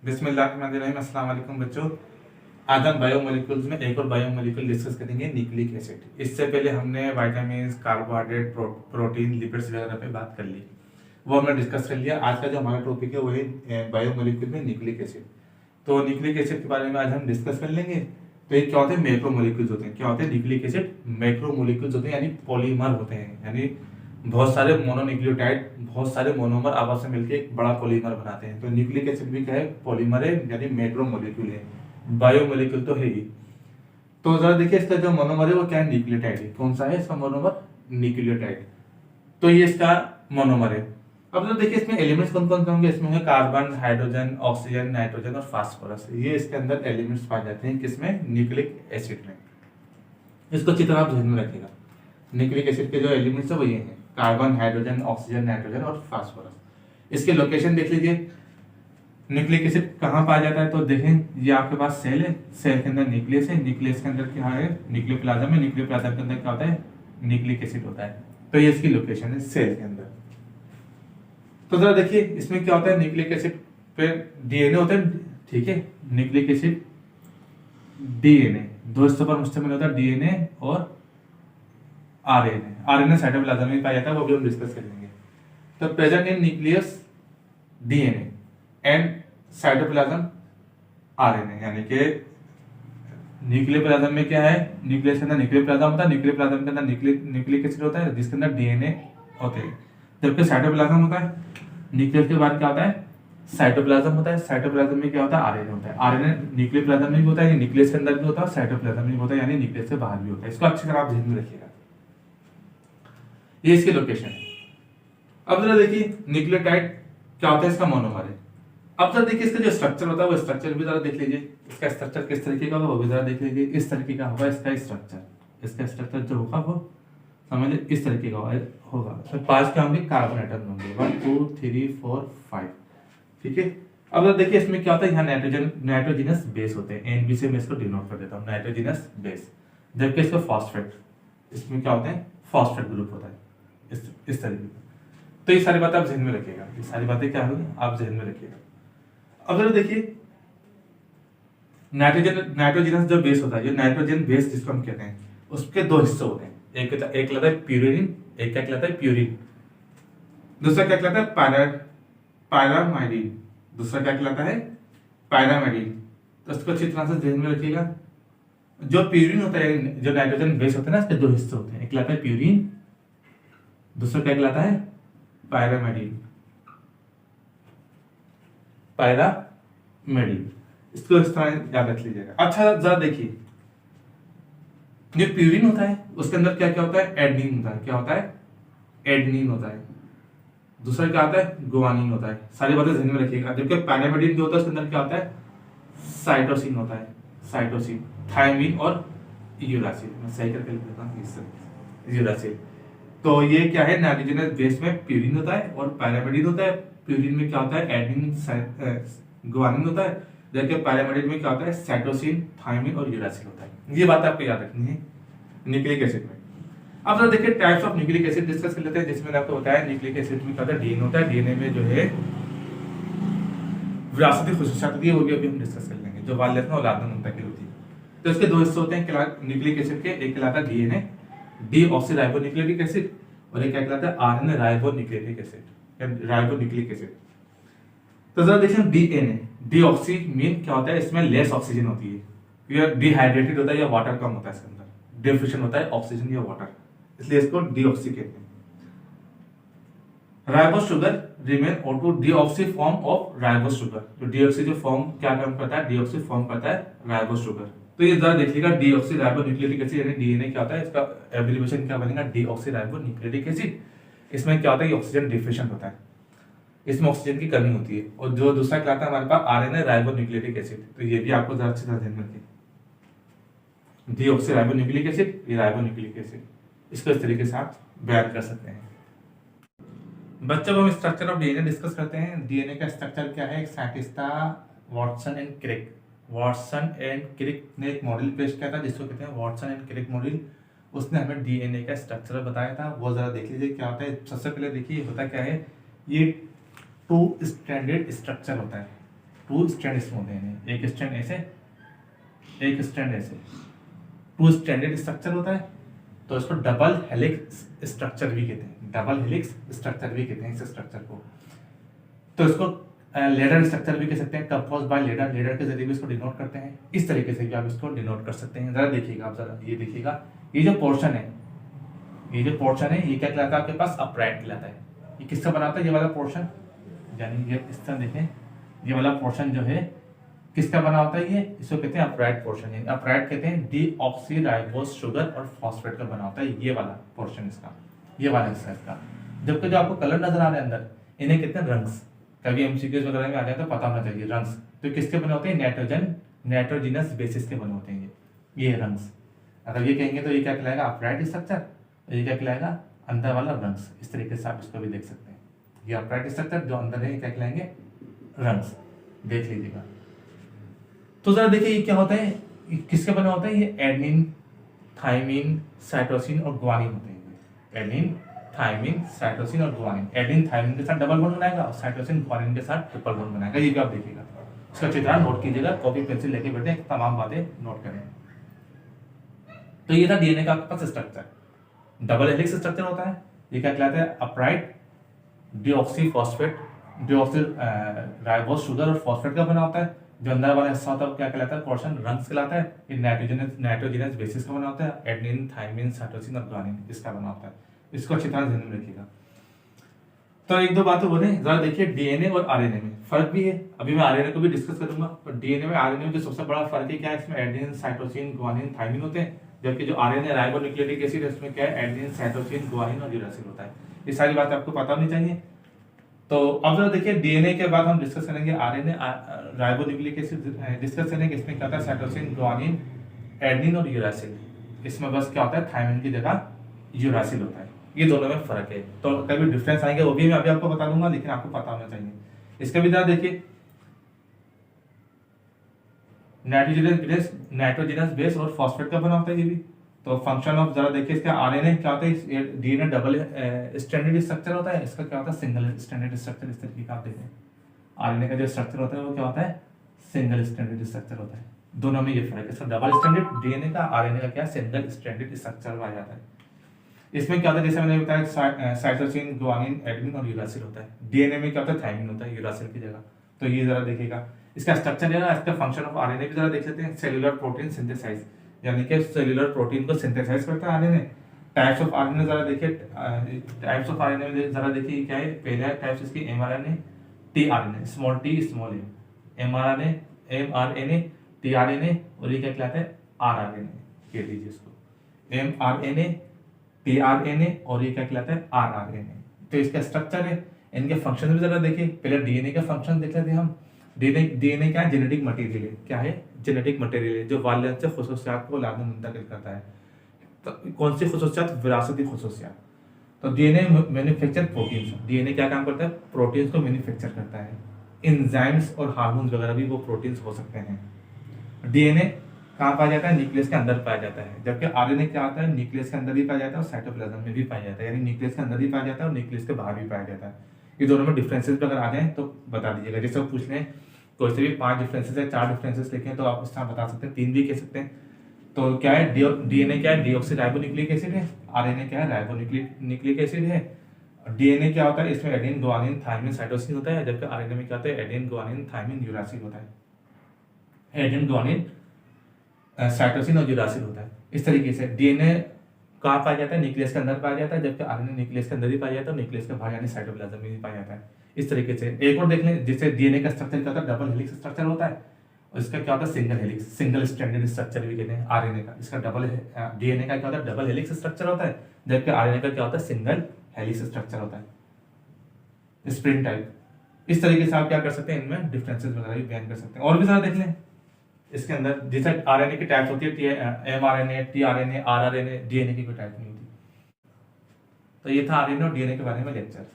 बिस्मिल्लाहिर्रहमानिर्रहीम। अस्सलाम वालेकुम बच्चों। आज हम बायोमोलिक्यूल्स में एक और बायोमोलिक्यूल डिस्कस करेंगे, न्यूक्लिक एसिड। इससे पहले हमने विटामिन, कार्बोहाइड्रेट, प्रोटीन, लिपिड्स वगैरह पे बात कर ली, वो हमने डिस्कस कर लिया। आज का जो हमारा टॉपिक है वो है बायोमोलिक्यूल में न्यूक्लिक एसिड। तो न्यूक्लिक एसिड के बारे में आज हम डिस्कस कर लेंगे। तो ये क्या होते हैं? मैक्रोमोलिक्यूल्स होते हैं। क्या होते हैं? न्यूक्लिक एसिड मैक्रोमोलिक्यूल्स होते हैं, यानी पॉलीमर होते हैं, यानी बहुत सारे मोनोन्यूक्लियोटाइड, बहुत सारे मोनोमर आपस में मिलकर एक बड़ा पॉलीमर बनाते हैं। तो न्यूक्लिक एसिड भी क्या है? पॉलीमर है, यानी मैक्रोमोलिक्यूल है। बायोमोलिक्यूल तो है ही। तो जरा देखिए, इसका जो मोनोमर है वो क्या है? न्यूक्लियोटाइड है। कौन सा है इसका मोनोमर? न्यूक्लियोटाइड। तो ये इसका मोनोमर है। अब तो देखिए, इसमें एलिमेंट्स कौन कौन से होंगे? इसमें होंगे कार्बन, हाइड्रोजन, ऑक्सीजन, नाइट्रोजन और फास्फोरस। ये इसके अंदर एलिमेंट्स पाए जाते हैं। किसमें? न्यूक्लिक एसिड में। इसको अच्छी तरह आप ध्यान में रखिएगा। न्यूक्लिक एसिड के जो एलिमेंट्स है वो ये हैं: कार्बन, हाइड्रोजन, ऑक्सीजन, नाइट्रोजन और फास्फोरस। इसके लोकेशन देख लीजिए। न्यूक्लिक एसिड कहाँ पाया जाता है? तो देखें, ये आपके पास सेल है, सेल के अंदर न्यूक्लियस है, न्यूक्लियस के अंदर क्या है? न्यूक्लियोप्लाज्म है, न्यूक्लियोप्लाज्म के अंदर क्या होता है? न्यूक्लिक एसिड होता है। तो ये इसकी लोकेशन है सेल के अंदर। तो जरा देखिए, इसमें क्या होता है? न्यूक्लिक एसिड पे डीएनए होता है, ठीक है। न्यूक्लिक एसिड डीएनए, दो हिस्सों पर मुश्तमिल होता है, डीएनए और आरएनए। आरएनए साइटोप्लाज्म में पाया जाता है, वो भी हम डिस्कस करेंगे। तो present in nucleus DNA and cytoplasm RNA, यानी कि न्यूक्लियोप्लाज्म में क्या है? न्यूक्लियस के अंदर न्यूक्लियोप्लाज्म होता है, न्यूक्लियोप्लाज्म के अंदर न्यूक्लिक एसिड होता है, जिसके अंदर डीएनए होते हैं। जबकि साइटोप्लाज्म होता है, न्यूक्लियस के बाद क्या होता है? साइटोप्लाज्म होता है। साइटोप्लाज्म में क्या होता है? आरएनए होता है। आरएनए न्यूक्लियोप्लाज्म में भी होता है, न्यूक्लियस के अंदर भी होता है, साइटोप्लाज्म में भी होता है, यानी न्यूक्लियस से बाहर भी होता है। इसको अच्छी तरह आप ध्यान में रखिएगा। ये इसकी लोकेशन है। अब जरा देखिए, न्यूक्लियोटाइड क्या होता है? इसका मोनोमर है। अब जरा देखिए, इसका जो स्ट्रक्चर होता है वो स्ट्रक्चर भी जरा देख लीजिए। इसका स्ट्रक्चर किस तरीके का होगा वो भी जरा देख लीजिए। इस तरीके का होगा इसका स्ट्रक्चर। इसका स्ट्रक्चर जो होगा वो समझ लीजिए इस तरीके का होगा। तो 5 क्या होंगे? कार्बन एटम होंगे। 1 2 3 4 5, ठीक है। अब जरा देखिए, इसमें क्या होता है? यहाँ नाइट्रोजनस बेस होते हैं। एनबी से मैं इसको डिनोट कर देता हूँ, नाइट्रोजनस बेस। जबकि इसका फॉस्फेट, इसमें क्या होते हैं? फॉस्फेट ग्रुप होता है, इस तरीके का। तो ये सारी बातें आप ध्यान में रखिएगा। ये सारी बातें क्या होंगी? आप ध्यान में रखिएगा। अब जरा देखिए, नाइट्रोजनस जो बेस होता है, जो नाइट्रोजन बेस जिसको हम कहते हैं, उसके दो हिस्से होते हैं। एक कहलाता है प्यूरिन, एक क्या कहलाता है? प्यूरिन। दूसरा क्या कहलाता है? पैरामाइडिन। दूसरा क्या कहलाता है? पैरामाइडिन। तो इसको अच्छी तरह से ध्यान में रखिएगा। जो प्यूरिन होता है, जो नाइट्रोजन बेस होता है ना, इसके दो हिस्से होते हैं। एक कहलाता है प्यूरिन, दूसरा क्या कहलाता है? पैरामाइडिन। पैरामाइडिन, इसको इस तरह याद रख लीजिएगा। अच्छा जरा देखिए, जो प्यूरिन होता है उसके अंदर क्या क्या होता है? एडनिन होता है। क्या होता है? एडनिन होता है। दूसरा क्या होता है? गुआनिन होता है। सारी बातें ध्यान में रखिएगा। जबकि पैरामाइडिन जो होता है उसके अंदर क्या होता है? साइटोसिन होता है। साइटोसिन, थायमिन और यूरासिल। मैं सही करके लिख देता हूँ, यूरासिल। तो ये क्या है? नाइट्रोजनस बेस में प्यूरिन होता है और पैरामाइडिन होता है। प्यूरिन में क्या होता है? एडनिन, गुआनिन होता है। जबकि पैरामाइडिन में क्या होता है? साइटोसिन, थायमिन और यूरासिल होता है। ये बात आपको याद रखनी है न्यूक्लिक एसिड में। अब जरा देखिए, types of nucleic acid discuss कर लेते हैं। जिसमें मैंने आपको बताया, न्यूक्लिक एसिड में क्या होता है? डीएनए होता है। डीएनए में जो है विरासती खुसूसियात होती है, वो भी अभी हम डिस्कस कर लेंगे, जो वालिद में औलाद में मुंतकिल होती है। तो इसके दो हिस्से होते हैं न्यूक्लिक एसिड के। एक कहलाता है डीएनए, डीऑक्सीराइबोन्यूक्लिक एसिड, और एक क्या कहलाता है? RNA ribonucleic acid, ribonucleic acid. तो जरा देखिए, डीएनए, डीऑक्सी मीन क्या होता है? इसमें लेस ऑक्सीजन होती है, या डिहाइड्रेटेड होता है, या वाटर कम होता है इसके अंदर, डेफिशिएंट होता है ऑक्सीजन या वाटर, इसलिए इसको डीऑक्सी कहते हैं। Ribose sugar remain auto deoxy form of ribose sugar. तो डीऑक्सी जो फॉर्म क्या काम करता है? डीऑक्सी फॉर्म करता है राइबोस शुगर। तो ये जरा देखिएगा, डीऑक्सी राइबोन्यूक्लिक एसिड यानी डीएनए क्या होता है? इसका एब्रिविएशन क्या बनेगा? Deoxy ribonucleic acid. इसमें क्या होता है? ऑक्सीजन डिफिशिएंट होता है, इसमें ऑक्सीजन की कमी होती है। और जो दूसरा कहलाता है हमारे पास आरएनए राइबोन्यूक्लिक एसिड। तो ये भी आपको जरा अच्छी तरह ध्यान में रखिए। डीऑक्सी राइबोन्यूक्लिक एसिड, ये राइबोन्यूक्लिक एसिड। इसको इस तरीके से आप बयान कर सकते हैं। बच्चों, हम स्ट्रक्चर ऑफ डीएनए डिस्कस करते हैं। डीएनए का स्ट्रक्चर क्या है? एक साइंटिस्ट था Watson and Crick. Watson and Crick ने एक मॉडल पेश किया था, जिसको कहते हैं वॉटसन एंड क्रिक मॉडल। उसने हमें डीएनए का स्ट्रक्चर बताया था। वो जरा देख लीजिए क्या होता है। सबसे पहले देखिए होता क्या है, ये 2 स्ट्रैंडेड स्ट्रक्चर होता है। टू स्ट्रैंड इसमें होते हैं, एक स्ट्रैंड ऐसे, एक स्ट्रैंड ऐसे, टू स्ट्रैंडेड स्ट्रक्चर होता है, तो इसको डबल हेलिक्स स्ट्रक्चर भी कहते हैं, डबल हेलिक्स स्ट्रक्चर भी कहते हैं इस स्ट्रक्चर को। तो इसको लेडर स्ट्रक्चर भी कह सकते हैं, कंपोज बाय लेडर, लेडर के जरिए भी इसको डिनोट करते हैं, इस तरीके से भी आप इसको डिनोट कर सकते हैं। जरा देखिएगा आप, जरा ये देखिएगा, ये जो पोर्शन है, ये जो पोर्शन है, ये क्या कहलाता है आपके पास, अपराइट कहलाता है। ये किसका बनाता है, ये वाला पोर्शन, यानी ये इस तरह देखें, ये वाला पोर्शन जो है किसका बना होता है, ये इसको कहते हैं अपराइट पोर्शन, यानी अपराइट कहते हैं डीऑक्सीराइबोस शुगर और फॉस्फेट का बना होता है ये वाला पोर्शन इसका, ये वाला हिस्सा इसका। जबकि जो आपको कलर नजर आ रहे हैं अंदर, इन्हें कहते हैं रंग्स। कभी एमसीक्यूज वगैरह में आ जाए तो पता होना चाहिए रंग्स, तो किसके बने होते हैं, नाइट्रोजनस बेसिस के बने होते हैं ये रंग्स। अगर ये कहेंगे तो ये क्या कहलाएगा, अपराइट स्ट्रक्चर, ये क्या कहलाएगा, अंदर वाला रंग्स। इस तरीके से आप इसको भी देख सकते हैं, ये अपराइट स्ट्रक्चर जो अंदर है क्या कहलाएंगे, रंग्स, देख लीजिएगा। तो जरा देखिए ये क्या होता है, किसके बना होता है, ये एडेनिन, थायमिन, साइटोसिन और ग्वानिन होते हैं। एडेनिन, थायमिन, साइटोसिन और ग्वानिन, एडेनिन थायमिन के साथ डबल बॉन्ड बनाएगा और साइटोसिन ग्वानिन के साथ ट्रिपल बॉन्ड बनाएगा। ये भी आप देखिएगा, इसका चित्रण नोट कीजिएगा, कॉपी पेंसिल लेके बैठे तमाम बातें नोट करें। तो ये था डीएनए का आपके पास स्ट्रक्चर, डबल हेलिक्स स्ट्रक्चर होता है। ये क्या कहलाता है, अपराइट डीऑक्सीफॉस्फेट, डीऑक्सीराइबोस शुगर और फॉस्फेट का बना होता है। जो अंदर वाला हिस्सा होता है क्या कहलाता है, पोर्शन रंग्स कहलाता है। ये नाइट्रोजनस बेसिस का बना होता है, एडेनिन, थायमिन, साइटोसिन और ग्वानिन इसका बना होता है। इसको अच्छी तरह ध्यान में रखिएगा। तो एक दो बातें बोले, जरा देखिए डीएनए और आरएनए में फर्क भी है। अभी मैं आरएनए को भी डिस्कस करूंगा, पर डीएनए में आरएनए में जो सबसे बड़ा फर्क है क्या है, इसमें एडेनिन, साइटोसिन, ग्वानिन, थायमिन होते हैं। जबकि जो आरएनए राइबोन्यूक्लियोटिक एसिड है उसमें क्या है, एडेनिन, साइटोसिन, ग्वानिन और यूरासिल होता है। ये सारी बातें आपको पता होनी चाहिए। तो अब जरा देखिए डीएनए के बाद हम डिस्कस करेंगे आरएनए, राइबोन्यूक्लिक एसिड डिस्कस करेंगे। इसमें क्या होता है, साइटोसिन, ग्वानिन, एडेनिन और यूरासिल। इसमें बस क्या होता है, थायमिन की जगह यूरासिल होता है। ये दोनों में फर्क है। तो कभी डिफरेंस आएंगे वो भी मैं अभी आपको बता दूंगा, लेकिन आपको पता होना चाहिए। इसका भी जरा देखिए, नाइट्रोजनस बेस और फॉस्फेट का बना होता है ये भी। तो फंक्शन ऑफ, जरा देखिए इसका आरएनए क्या होता है, डीएनए डबल स्ट्रैंडेड स्ट्रक्चर होता है, इसका क्या होता है, सिंगल स्ट्रैंडेड स्ट्रक्चर। इस तरीके का आप देखें, आरएनए का जो स्ट्रक्चर होता है वो क्या होता है, सिंगल स्ट्रैंडेड स्ट्रक्चर होता है। दोनों में ये फर्क है, इसका डबल स्ट्रैंडेड डीएनए का, आरएनए का क्या सिंगल स्ट्रैंडेड स्ट्रक्चर आ जाता है। इसमें क्या होता है, जैसे मैंने बताया साइटोसिन, ग्वानिन, एडेनिन और यूरासिल होता है। डीएनए में क्या होता है, थायमिन होता है यूरासिल की जगह। तो ये जरा देखिएगा, इसका स्ट्रक्चर है ना, इसका फंक्शन ऑफ आरएनए भी जरा देख लेते हैं। सेलुलर प्रोटीन सिंथेसाइज, यानी कि सेलुलर प्रोटीन को सिंथेसाइज करता है आरएनए। टाइप्स ऑफ आरएनए जरा देखिए, टाइप्स ऑफ आरएनए में जरा देखिए क्या है। पहला टाइप्स इसकी mRNA, tRNA, small t small m, mRNA, mRNA, tRNA और ये क्या कहलाता है, आरआरएनए। कह लीजिए इसको एमआरएनए, टीआरएनए और ये क्या कहलाता है, आरआरएनए। तो इसका स्ट्रक्चर है, इनके फंक्शन भी जरा देखिए। पहले डीएनए का फंक्शन देख लेते हैं हम। डीएनए क्या है, जेनेटिक मटेरियल है। क्या है, जेनेटिक मटेरियल है जो वालिदैन से खुसूसियात को लाद मुंतकिल करता है। तो कौन सी खुसूसियात, विरासती खुसूसियात। तो डीएनए मैन्युफैक्चर प्रोटीन्स, डीएनए क्या काम करता है, प्रोटीन्स को मैन्युफैक्चर करता है। एंजाइम्स और हार्मोन्स वगैरह भी वो प्रोटीन्स हो सकते हैं। डीएनए कहाँ पाया जाता है, न्यूक्लियस के अंदर पाया जाता है। जबकि आरएनए क्या होता है, न्यूक्लियस के अंदर भी पाया जाता है और साइटोप्लाज्म में भी पाया जाता है। यानी न्यूक्लियस के अंदर भी पाया जाता है और न्यूक्लियस के बाहर भी पाया जाता है। ये दोनों में डिफरेंसेस अगर आ जाए तो बता दीजिएगा। जैसे आप पूछ लें कोई से भी 5 डिफरेंसेस है, 4 डिफरेंसेस लिखे तो आप इस तरह बता सकते हैं, 3 भी कह सकते हैं। तो क्या है, डीएनए क्या है, डीऑक्सीराइबोन्यूक्लिक एसिड है। आरएनए क्या है, राइबोन्यूक्लिक एसिड है। डीएनए क्या होता है, इसमें एडेनिन, ग्वानिन, थायमिन, साइटोसिन होता है। जबकि आरएनए में क्या होता है, एडेनिन, ग्वानिन, थायमिन, यूरासिल होता है। एडेनिन, ग्वानिन, साइटोसिन और यूरासिल होता है। इस तरीके से डीएनए कहाँ पाया जाता है, न्यूक्लियस के अंदर पाया जाता है। जबकि आरएनए न्यूक्लियस के अंदर ही पाया जाता है और न्यूक्लियस के बाहर यानी साइटोप्लाज्म में भी पाया जाता है। इस तरीके से एक और देख लें, जिससे डीएनए का स्ट्रक्चर क्या होता है, डबल हेलिक्स स्ट्रक्चर होता है। और इसका क्या होता है, single helix, single stranded structure भी कहते हैं आरएनए का। इसका डीएनए का क्या होता है, डबल हेलिक्स स्ट्रक्चर होता है। जबकि आरएनए का क्या होता है, सिंगल हेलिक्स स्ट्रक्चर होता है, स्प्रिंग टाइप। इस तरीके से आप क्या कर सकते हैं, इनमें डिफरेंसेस वगैरह भी बयान कर सकते हैं। और भी सारा देख लें इसके अंदर, जैसे आरएनए की टाइप्स होती है, एमआरएनए, टीआरएनए, आरआरएनए, डीएनए की कोई टाइप नहीं होती। तो ये था आरएनए और डीएनए के बारे में लेक्चर।